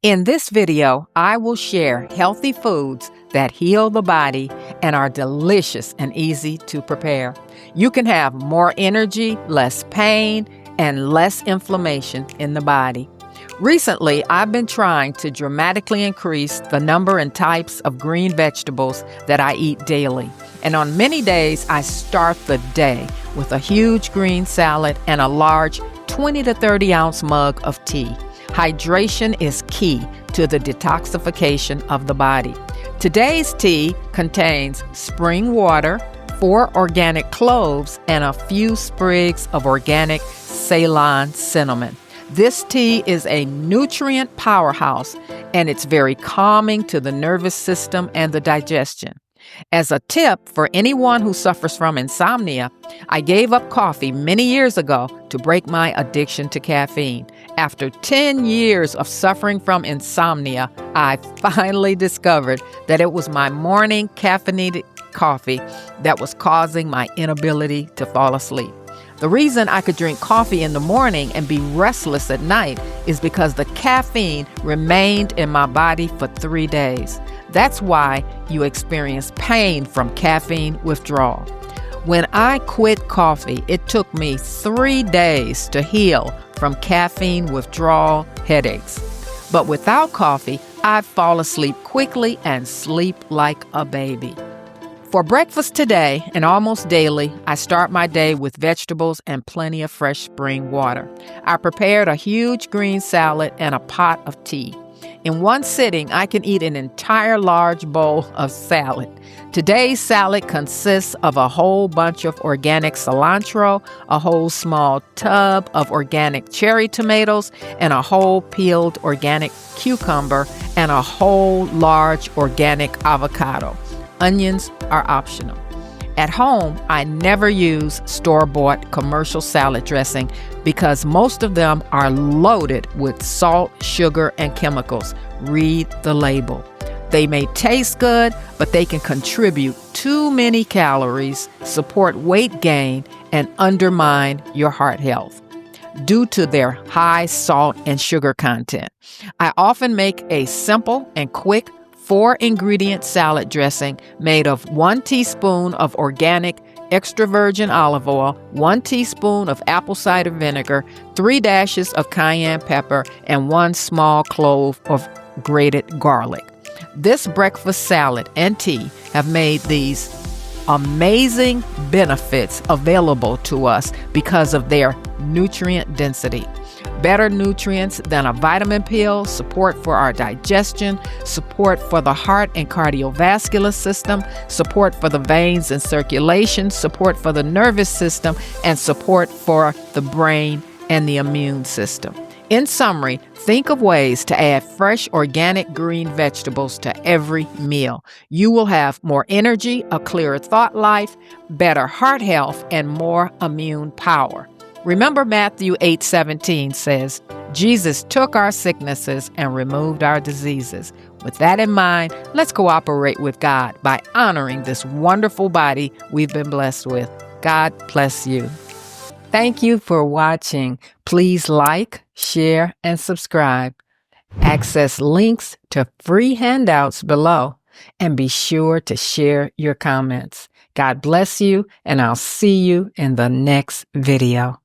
In this video, I will share healthy foods that heal the body and are delicious and easy to prepare. You can have more energy, less pain, and less inflammation in the body. Recently, I've been trying to dramatically increase the number and types of green vegetables that I eat daily. And on many days, I start the day with a huge green salad and a large 20 to 30 ounce mug of tea. Hydration is key to the detoxification of the body. Today's tea contains spring water, 4 organic cloves, and a few sprigs of organic Ceylon cinnamon. This tea is a nutrient powerhouse, and it's very calming to the nervous system and the digestion. As a tip for anyone who suffers from insomnia, I gave up coffee many years ago to break my addiction to caffeine. After 10 years of suffering from insomnia, I finally discovered that it was my morning caffeinated coffee that was causing my inability to fall asleep. The reason I could drink coffee in the morning and be restless at night is because the caffeine remained in my body for 3 days. That's why you experience pain from caffeine withdrawal. When I quit coffee, it took me 3 days to heal from caffeine withdrawal headaches. But without coffee, I fall asleep quickly and sleep like a baby. For breakfast today and almost daily, I start my day with vegetables and plenty of fresh spring water. I prepared a huge green salad and a pot of tea. In one sitting, I can eat an entire large bowl of salad. Today's salad consists of a whole bunch of organic cilantro, a whole small tub of organic cherry tomatoes, and a whole peeled organic cucumber, and a whole large organic avocado. Onions are optional. At home, I never use store-bought commercial salad dressing because most of them are loaded with salt, sugar, and chemicals. Read the label. They may taste good, but they can contribute too many calories, support weight gain, and undermine your heart health due to their high salt and sugar content. I often make a simple and quick 4-ingredient salad dressing made of 1 teaspoon of organic extra virgin olive oil, 1 teaspoon of apple cider vinegar, 3 dashes of cayenne pepper, and 1 small clove of grated garlic. This breakfast salad and tea have made these amazing benefits available to us because of their nutrient density. Better nutrients than a vitamin pill, support for our digestion, support for the heart and cardiovascular system, support for the veins and circulation, support for the nervous system, and support for the brain and the immune system. In summary, think of ways to add fresh organic green vegetables to every meal. You will have more energy, a clearer thought life, better heart health, and more immune power. Remember Matthew 8:17 says, Jesus took our sicknesses and removed our diseases. With that in mind, let's cooperate with God by honoring this wonderful body we've been blessed with. God bless you. Thank you for watching. Please like, share, and subscribe. Access links to free handouts below, and be sure to share your comments. God bless you, and I'll see you in the next video.